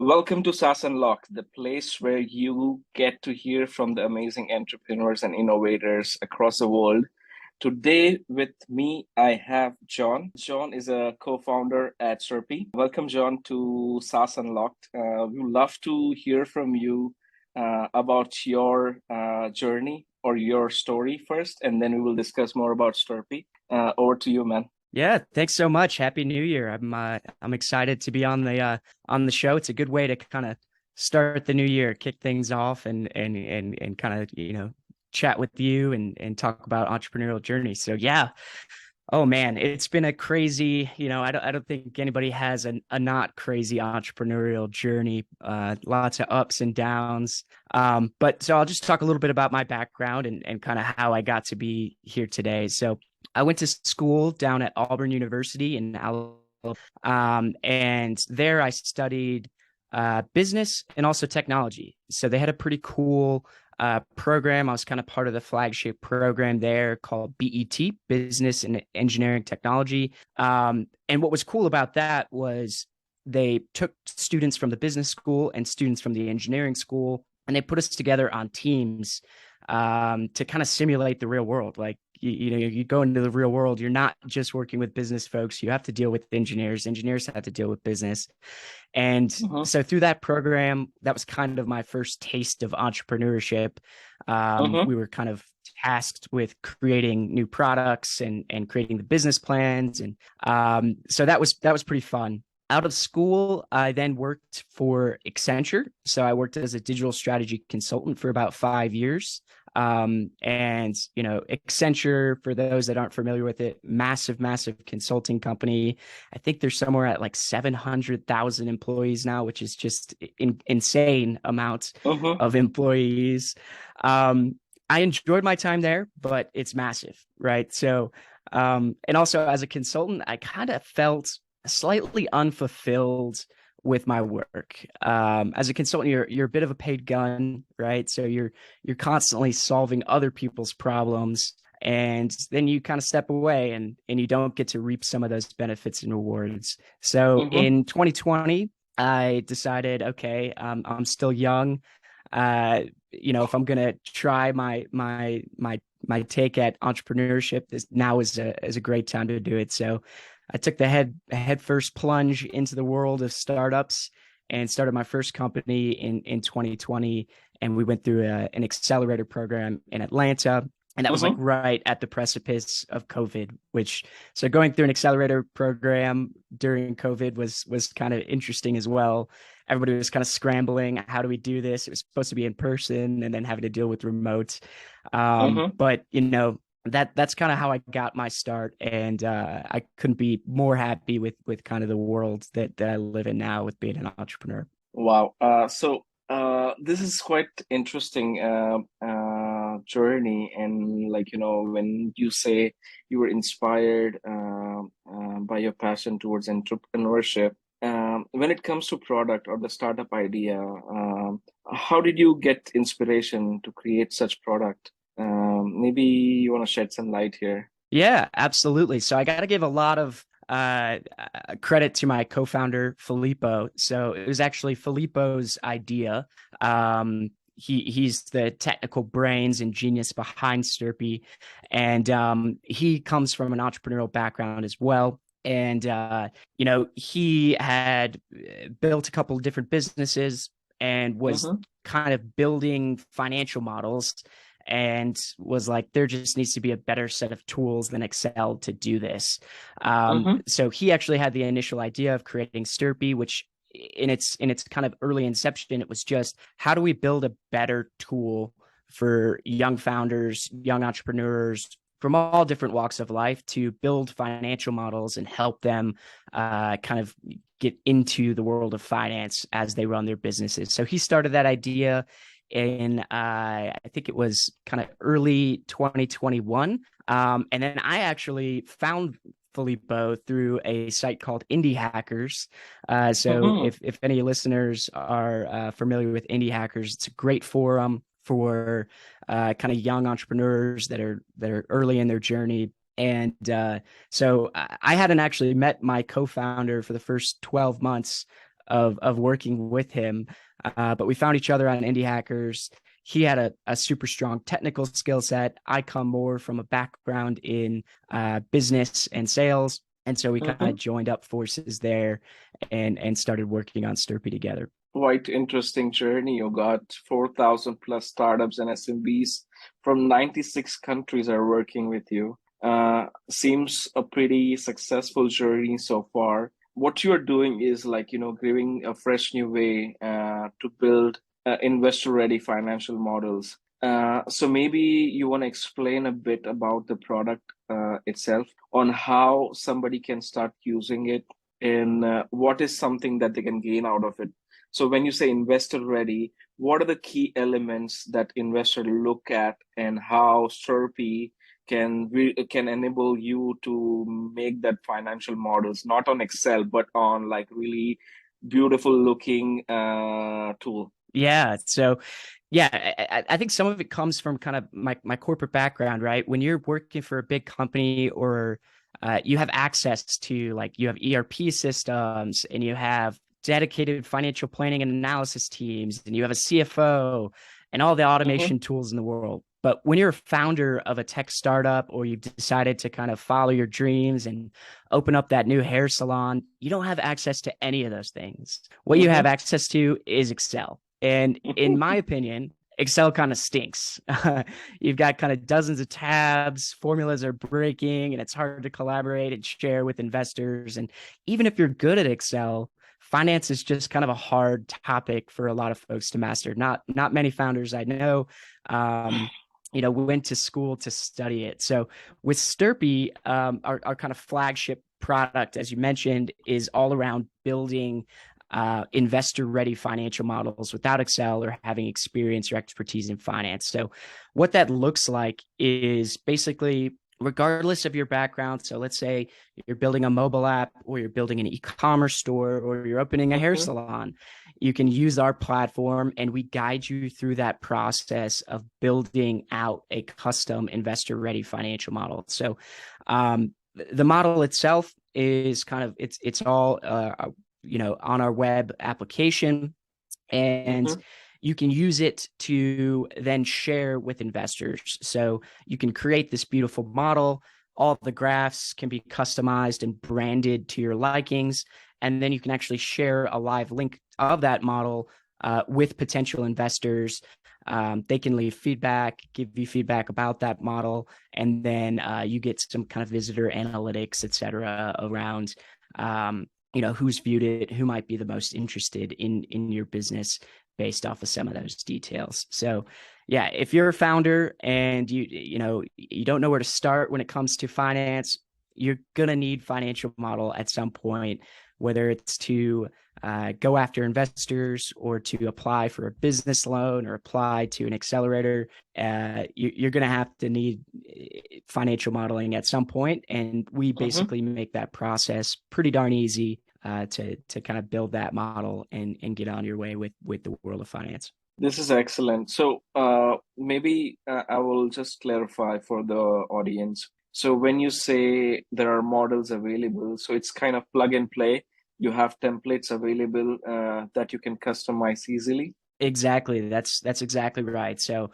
Welcome to SaaS Unlocked, the place where you get to hear from the amazing entrepreneurs and innovators across the world. Today with me, I have John. John is a co-founder at Sturppy. Welcome, John, to SaaS Unlocked. We would love to hear from you about your journey or your story first, and then we will discuss more about Sturppy. Over to you, man. Yeah, thanks so much. Happy New Year. I'm excited to be on the show. It's a good way to kind of start the new year, kick things off and kind of, chat with you and talk about entrepreneurial journey. So yeah. Oh man, it's been a crazy, I don't think anybody has a not crazy entrepreneurial journey. Lots of ups and downs. But so I'll just talk a little bit about my background and kind of how I got to be here today. So I went to school down at Auburn University in Alabama, and there I studied business and also technology. So they had a pretty cool program. I was kind of part of the flagship program there called BET, Business and Engineering Technology. And what was cool about that was they took students from the business school and students from the engineering school, and they put us together on teams to kind of simulate the real world. Like, you go into the real world, you're not just working with business folks. You have to deal with engineers. Engineers have to deal with business. And so through that program, that was kind of my first taste of entrepreneurship. We were kind of tasked with creating new products and creating the business plans. And so that was pretty fun. Out of school, I then worked for Accenture. So I worked as a digital strategy consultant for about 5 years. And, Accenture, for those that aren't familiar with it, massive consulting company. I think they're somewhere at like 700,000 employees now, which is just insane amount of employees. I enjoyed my time there, but it's massive, right? So, and also as a consultant, I kind of felt slightly unfulfilled with my work. As a consultant, you're a bit of a paid gun, right? So you're constantly solving other people's problems, and then you kind of step away and you don't get to reap some of those benefits and rewards. So in 2020, I decided, okay, I'm still young. If I'm gonna try my take at entrepreneurship, now is a great time to do it. So I took the head first plunge into the world of startups and started my first company in 2020. And we went through an accelerator program in Atlanta. And that was like right at the precipice of COVID, so going through an accelerator program during COVID was kind of interesting as well. Everybody was kind of scrambling. How do we do this? It was supposed to be in person and then having to deal with remote. But that's kind of how I got my start. And I couldn't be more happy with kind of the world that I live in now with being an entrepreneur. Wow. So this is quite interesting journey. And when you say you were inspired by your passion towards entrepreneurship, when it comes to product or the startup idea, how did you get inspiration to create such product? Maybe you want to shed some light here. Yeah, absolutely. So I got to give a lot of credit to my co-founder Filippo. So it was actually Filippo's idea. He's the technical brains and genius behind Sturppy, and he comes from an entrepreneurial background as well. And he had built a couple of different businesses and was kind of building financial models, and was like, there just needs to be a better set of tools than Excel to do this. So he actually had the initial idea of creating Sturppy, which in its kind of early inception, it was just, how do we build a better tool for young founders, young entrepreneurs from all different walks of life to build financial models and help them kind of get into the world of finance as they run their businesses. So he started that idea in I think it was kind of early 2021. And then I actually found Filippo through a site called Indie Hackers. So if any listeners are familiar with Indie Hackers, it's a great forum for kind of young entrepreneurs that are early in their journey. And so I hadn't actually met my co-founder for the first 12 months of working with him. But we found each other on Indie Hackers. He had a super strong technical skill set. I come more from a background in business and sales. And so we kind of joined up forces there and started working on Sturppy together. Quite interesting journey. You got 4,000 plus startups and SMBs from 96 countries are working with you. Seems a pretty successful journey so far. What you're doing is like, giving a fresh new way to build investor-ready financial models. So maybe you want to explain a bit about the product itself, on how somebody can start using it, and what is something that they can gain out of it. So when you say investor ready, what are the key elements that investor look at, and how Sturppy can enable you to make that financial models, not on Excel, but on like really beautiful looking tool? Yeah. So, yeah, I think some of it comes from kind of my corporate background, right? When you're working for a big company, or you have access to, like, you have ERP systems, and you have dedicated financial planning and analysis teams, and you have a CFO and all the automation tools in the world. But when you're a founder of a tech startup, or you've decided to kind of follow your dreams and open up that new hair salon, you don't have access to any of those things. What you have access to is Excel. And in my opinion, Excel kind of stinks. You've got kind of dozens of tabs, formulas are breaking, and it's hard to collaborate and share with investors. And even if you're good at Excel, finance is just kind of a hard topic for a lot of folks to master. Not many founders I know, went to school to study it. So with Sturppy, our kind of flagship product, as you mentioned, is all around building investor-ready financial models without Excel or having experience or expertise in finance. So what that looks like is basically, regardless of your background, so let's say you're building a mobile app, or you're building an e-commerce store, or you're opening a hair salon, you can use our platform, and we guide you through that process of building out a custom investor-ready financial model. So the model itself is kind of, it's all on our web application, and you can use it to then share with investors. So you can create this beautiful model. All the graphs can be customized and branded to your likings, and then you can actually share a live link of that model with potential investors. They can leave feedback, give you feedback about that model, and then you get some kind of visitor analytics, et cetera, around who's viewed it, who might be the most interested in your business based off of some of those details. So yeah, if you're a founder and you don't know where to start when it comes to finance, you're going to need financial model at some point, whether it's to go after investors, or to apply for a business loan, or apply to an accelerator. You're going to have to need financial modeling at some point, and we basically make that process pretty darn easy to kind of build that model and get on your way with the world of finance. This is excellent. So maybe I will just clarify for the audience. So when you say there are models available, so it's kind of plug and play. You have templates available that you can customize easily. Exactly. That's exactly right. So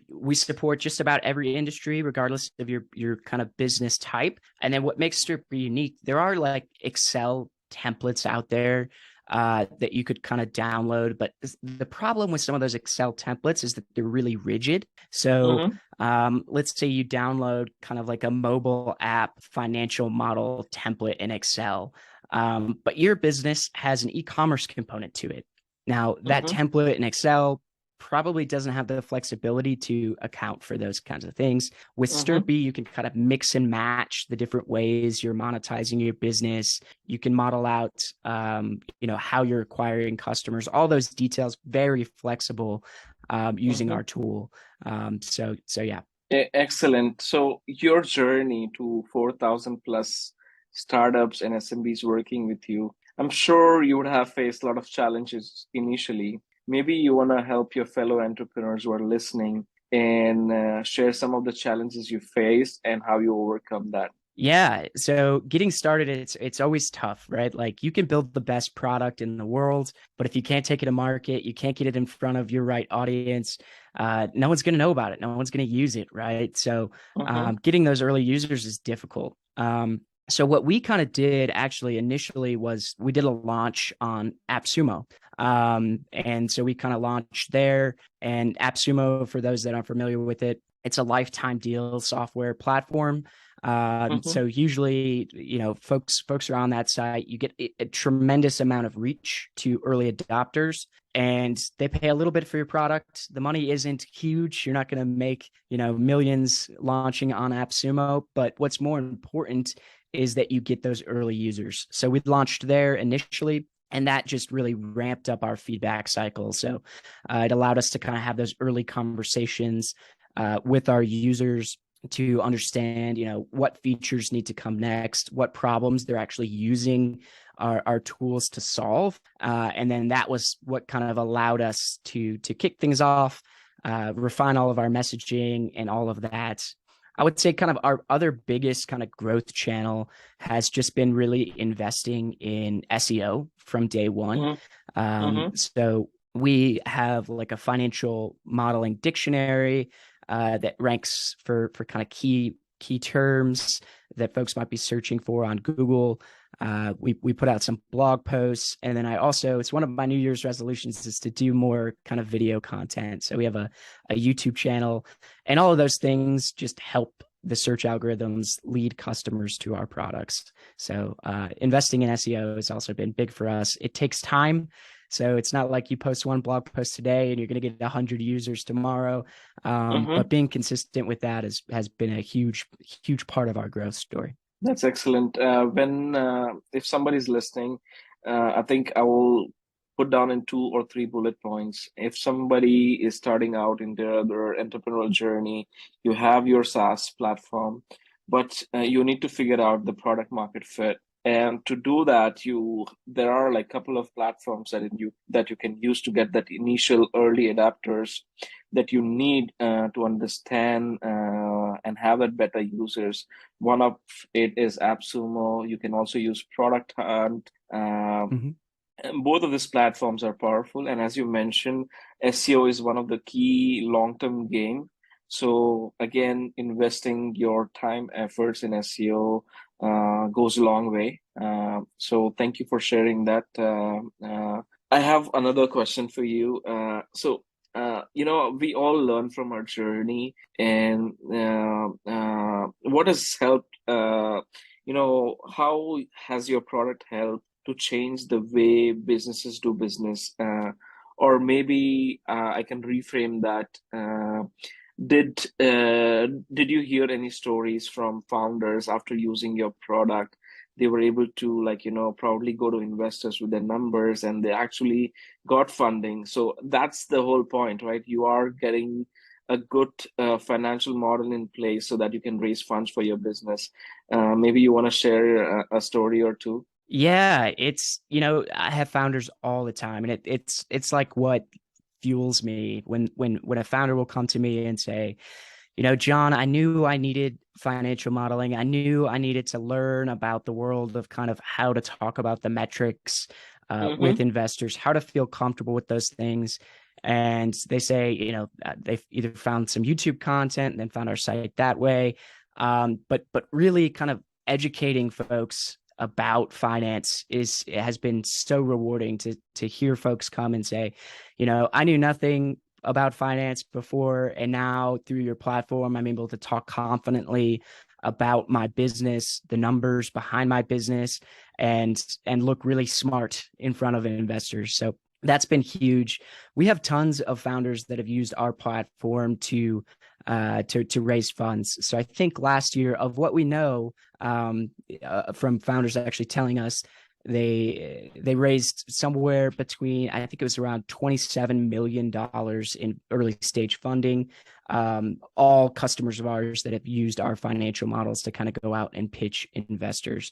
we support just about every industry, regardless of your kind of business type. And then what makes Sturppy unique, there are like Excel templates out there that you could kind of download. But the problem with some of those Excel templates is that they're really rigid. So let's say you download kind of like a mobile app financial model template in Excel, but your business has an e-commerce component to it. Now, that template in Excel probably doesn't have the flexibility to account for those kinds of things. With Sturppy, you can kind of mix and match the different ways you're monetizing your business. You can model out, how you're acquiring customers. All those details, very flexible using our tool. So yeah. Excellent. So your journey to 4,000 plus startups and SMBs working with you, I'm sure you would have faced a lot of challenges initially. Maybe you want to help your fellow entrepreneurs who are listening and share some of the challenges you faced and how you overcome that. Yeah. So getting started, it's always tough, right? Like you can build the best product in the world, but if you can't take it to market, you can't get it in front of your right audience, no one's going to know about it. No one's going to use it, right? So Mm-hmm. getting those early users is difficult. So what we kind of did actually initially was we did a launch on AppSumo. And so we kind of launched there. And AppSumo, for those that aren't familiar with it, it's a lifetime deal software platform. Mm-hmm. So usually, folks are on that site. You get a tremendous amount of reach to early adopters, and they pay a little bit for your product. The money isn't huge. You're not going to make, millions launching on AppSumo. But what's more important is that you get those early users. So we launched there initially, and that just really ramped up our feedback cycle. So it allowed us to kind of have those early conversations with our users to understand, what features need to come next, what problems they're actually using our tools to solve. And then that was what kind of allowed us to kick things off, refine all of our messaging and all of that. I would say kind of our other biggest kind of growth channel has just been really investing in SEO from day one. Mm-hmm. So we have like a financial modeling dictionary that ranks for kind of key terms that folks might be searching for on Google. We put out some blog posts, and then it's one of my New Year's resolutions is to do more kind of video content. So we have a YouTube channel, and all of those things just help the search algorithms lead customers to our products. So investing in SEO has also been big for us. It takes time. So it's not like you post one blog post today and you're going to get 100 users tomorrow. Mm-hmm. But being consistent with that has been a huge part of our growth story. That's excellent. When if somebody's listening, I think I will put down in two or three bullet points. If somebody is starting out in their entrepreneurial journey, you have your SaaS platform, but you need to figure out the product market fit. And to do that, there are like a couple of platforms that you can use to get that initial early adapters that you need to understand and have that better users. One of it is AppSumo. You can also use Product Hunt. Mm-hmm. And both of these platforms are powerful. And as you mentioned, SEO is one of the key long-term game. So again, investing your time, efforts in SEO goes a long way. So thank you for sharing that. I have another question for you. We all learn from our journey, and what has helped, how has your product helped to change the way businesses do business? Or maybe I can reframe that. Did you hear any stories from founders after using your product? They were able to, like, proudly go to investors with their numbers, and they actually got funding. So that's the whole point, right? You are getting a good financial model in place so that you can raise funds for your business. Maybe you want to share a story or two. Yeah, I have founders all the time, and it's like what fuels me when a founder will come to me and say, John, I knew I needed financial modeling. I knew I needed to learn about the world of kind of how to talk about the metrics with Mm-hmm. investors, how to feel comfortable with those things. And they say, they've either found some YouTube content and then found our site that way. But really kind of educating folks about finance has been so rewarding to hear folks come and say, I knew nothing about finance before, and now through your platform, I'm able to talk confidently about my business, the numbers behind my business, and look really smart in front of investors. So that's been huge. We have tons of founders that have used our platform to raise funds. So I think last year, of what we know from founders actually telling us, they raised somewhere between, I think it was around $27 million in early stage funding. All customers of ours that have used our financial models to kind of go out and pitch investors.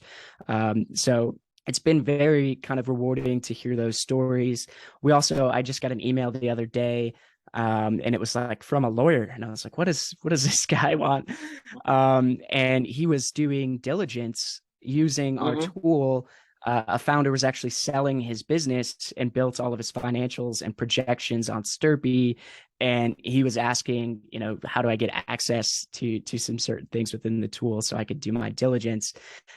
So it's been very kind of rewarding to hear those stories. I just got an email the other day And it was like from a lawyer, and I was like, what does this guy want? And he was doing diligence using our Mm-hmm. tool. A founder was actually selling his business and built all of his financials and projections on Sturppy. And he was asking, how do I get access to some certain things within the tool so I could do my diligence?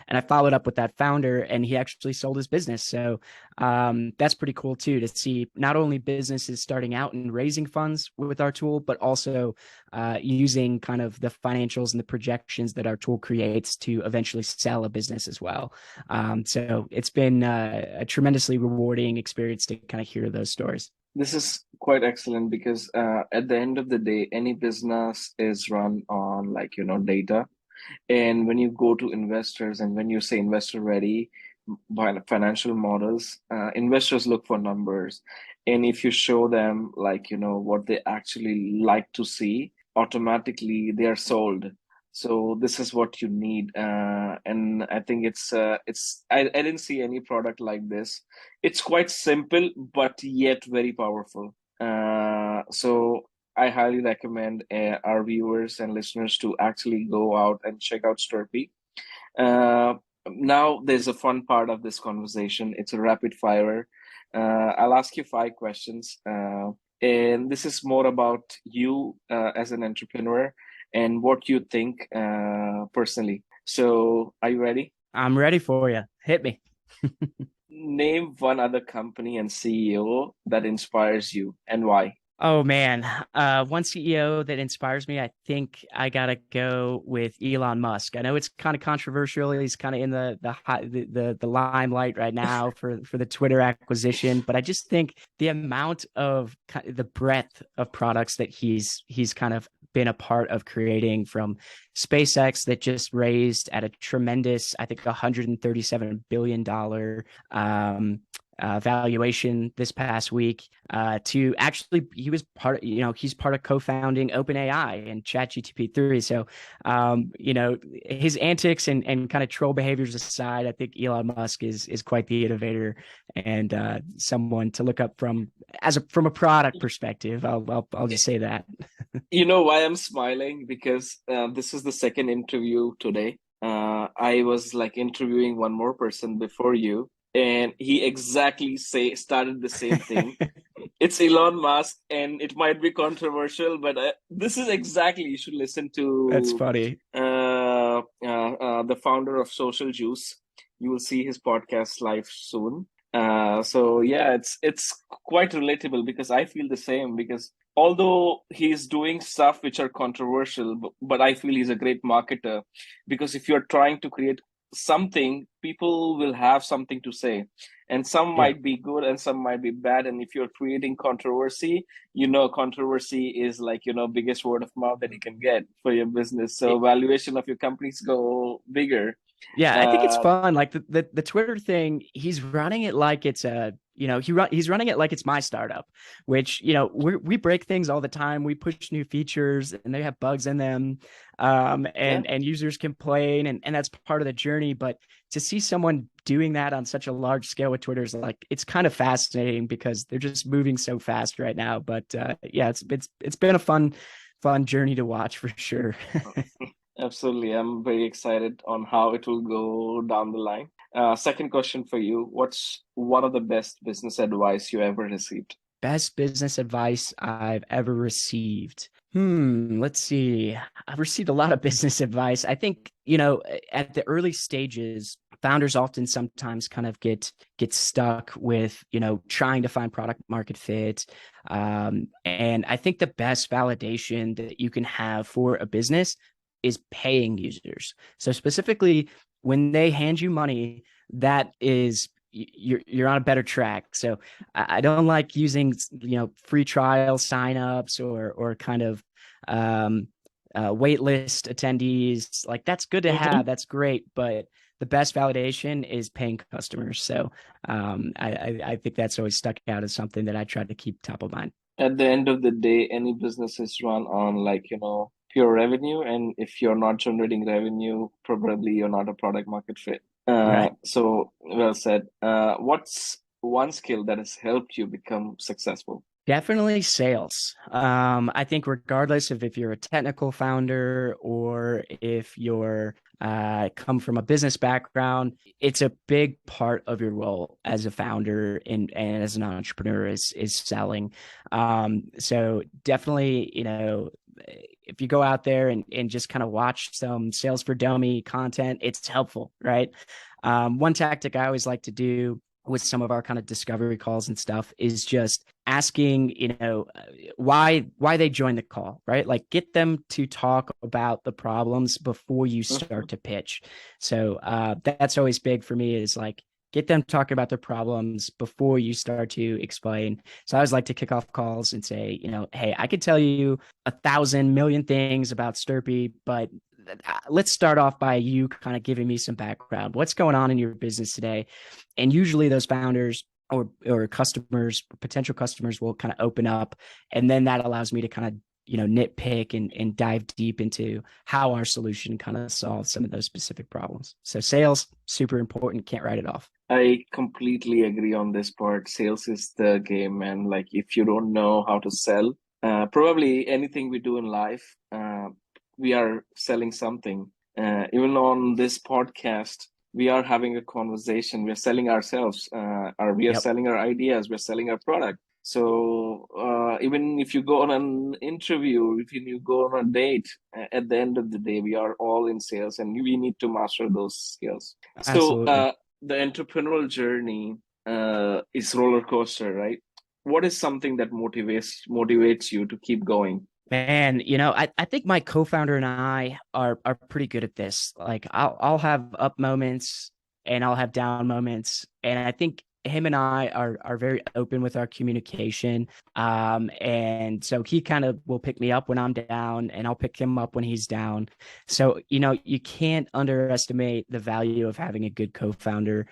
And I followed up with that founder, and he actually sold his business. So that's pretty cool too, to see not only businesses starting out and raising funds with our tool, but also using kind of the financials and the projections that our tool creates to eventually sell a business as well. So it's been a tremendously rewarding experience to kind of hear those stories. This is quite excellent because at the end of the day, any business is run on data. And when you go to investors and when you say investor ready by financial models, investors look for numbers. And if you show them what they actually like to see, automatically they are sold. So this is what you need. And I think I didn't see any product like this. It's quite simple, but yet very powerful. So I highly recommend our viewers and listeners to actually go out and check out Sturppy. Uh, Now there's a fun part of this conversation. It's a rapid fire. I'll ask you 5 questions, and this is more about you as an entrepreneur and what you think personally. So, are you ready? I'm ready for you. Hit me. Name one other company and CEO that inspires you and why. Oh man, one CEO that inspires me, I think I gotta go with Elon Musk. I know it's kind of controversial. He's kind of in the limelight right now for the Twitter acquisition, but I just think the amount of the breadth of products that he's kind of been a part of creating, from SpaceX that just raised at a tremendous, I think, $137 billion valuation this past week, to actually he's part of co-founding OpenAI and ChatGPT 3. So his antics and kind of troll behaviors aside, I think Elon Musk is quite the innovator, and someone to look up from a product perspective. I'll just say that. You know why I'm smiling? Because this is the second interview today. I was interviewing one more person before you, and he exactly started the same thing. It's Elon Musk, and it might be controversial, but this is exactly, you should listen That's to funny. the founder of Social Juice. You will see his podcast live soon. So yeah, it's quite relatable because I feel the same. Because although he's doing stuff which are controversial, but I feel he's a great marketer. Because if you're trying to create something, people will have something to say, and some Yeah. might be good and some might be bad. And if you're creating controversy, controversy is biggest word of mouth that you can get for your business. So valuation of your companies go bigger. Yeah, I think it's uh fun. Like the Twitter thing, he's running it like it's he's running it like it's my startup, which we break things all the time. We push new features and they have bugs in them, yeah. and users complain, and that's part of the journey. But to see someone doing that on such a large scale with Twitter is it's kind of fascinating because they're just moving so fast right now. But yeah, it's been a fun journey to watch for sure. Absolutely. I'm very excited on how it will go down the line. Second question for you. What's one of the best business advice you ever received? Best business advice I've ever received. Let's see. I've received a lot of business advice. I think, at the early stages, founders often sometimes kind of get stuck with, trying to find product market fit. And I think the best validation that you can have for a business is paying users. So specifically, when they hand you money, that is you're on a better track. So I don't like using free trial signups or kind of wait list attendees. Like, that's good to Mhm. have, that's great, but the best validation is paying customers. So I think that's always stuck out as something that I try to keep top of mind. At the end of the day, any business is run on pure revenue. And if you're not generating revenue, probably you're not a product market fit. Right. So well said. What's one skill that has helped you become successful? Definitely sales. I think regardless of if you're a technical founder or if you're come from a business background, it's a big part of your role as a founder and as an entrepreneur is selling. So definitely, if you go out there and just kind of watch some sales for dummy content, it's helpful, right? One tactic I always like to do with some of our kind of discovery calls and stuff is just asking, why they join the call, right? Like get them to talk about the problems before you Mhm. start to pitch. So that's always big for me is like get them talking about their problems before you start to explain. So I always like to kick off calls and say, hey, I could tell you 1,000 million things about Sturppy, but let's start off by you kind of giving me some background. What's going on in your business today? And usually those founders or customers, potential customers will kind of open up. And then that allows me to kind of, nitpick and dive deep into how our solution kind of solves some of those specific problems. So sales, super important. Can't write it off. I completely agree on this part. Sales is the game, and like if you don't know how to sell, probably anything we do in life, we are selling something. Even on this podcast, we are having a conversation. We are selling ourselves, or we are Yep. selling our ideas. We're selling our product. So even if you go on an interview, if you go on a date, at the end of the day, we are all in sales, and we need to master those skills. So Absolutely. the entrepreneurial journey is roller coaster, right? What is something that motivates you to keep going? Man, I think my co-founder and I are pretty good at this. Like I'll have up moments and I'll have down moments. And I think him and I are very open with our communication. And so he kind of will pick me up when I'm down and I'll pick him up when he's down. So, you can't underestimate the value of having a good co-founder.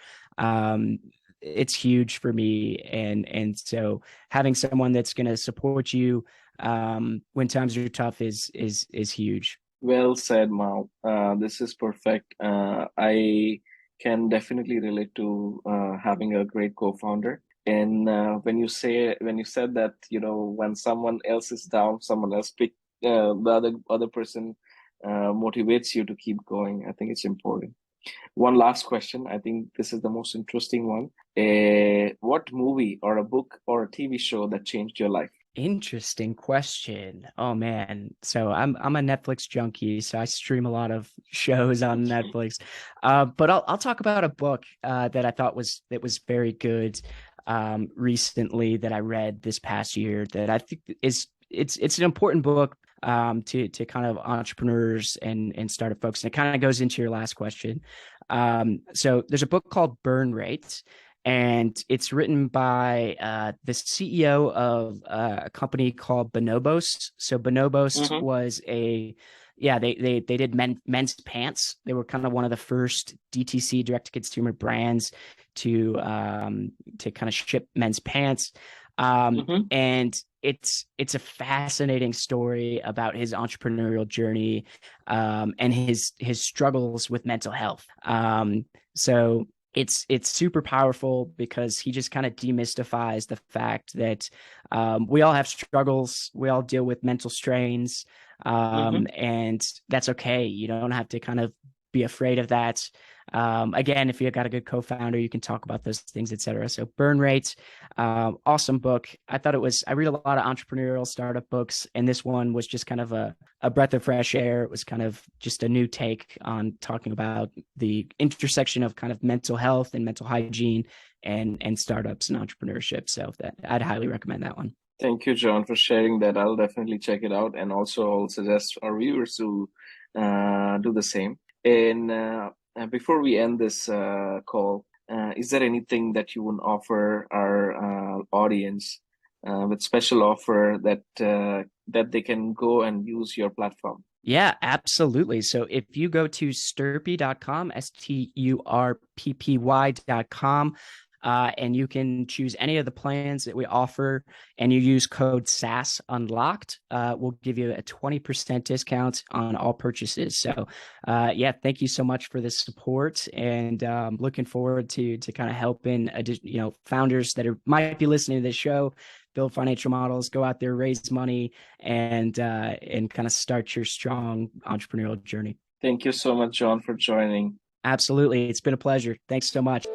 It's huge for me. And so having someone that's going to support you when times are tough is huge. Well said, Mao. This is perfect. I can definitely relate to having a great co-founder. And when you said that, when someone else is down, someone else the other person motivates you to keep going. I think it's important. One last question. I think this is the most interesting one. What movie or a book or a TV show that changed your life? Interesting question. Oh man. So I'm a Netflix junkie, so I stream a lot of shows on Netflix. But I'll talk about a book that I thought was very good recently that I read this past year that I think it's an important book to kind of entrepreneurs and startup folks. And it kind of goes into your last question. So there's a book called Burn Rate, and it's written by the CEO of a company called Bonobos. So Bonobos Mm-hmm. was they did men's pants. They were kind of one of the first DTC direct to consumer brands to kind of ship men's pants. Mm-hmm. And it's a fascinating story about his entrepreneurial journey and his struggles with mental health. So it's super powerful because he just kind of demystifies the fact that we all have struggles, we all deal with mental strains, Mm-hmm. and that's okay. You don't have to kind of be afraid of that. Again, if you've got a good co-founder, you can talk about those things, etc. So Burn Rate, awesome book. I read a lot of entrepreneurial startup books, and this one was just kind of a breath of fresh air. It was kind of just a new take on talking about the intersection of kind of mental health and mental hygiene and startups and entrepreneurship. So that I'd highly recommend that one. Thank you, John, for sharing that. I'll definitely check it out, and also I'll suggest our viewers to do the same. And before we end this call, is there anything that you would offer our audience with special offer that they can go and use your platform? Yeah, absolutely. So if you go to sturppy.com, STURPPY.com, and you can choose any of the plans that we offer, and you use code SaaS Unlocked, we'll give you a 20% discount on all purchases. So, yeah, thank you so much for the support, and looking forward to kind of helping founders that might be listening to this show build financial models, go out there, raise money, and kind of start your strong entrepreneurial journey. Thank you so much, John, for joining. Absolutely. It's been a pleasure. Thanks so much.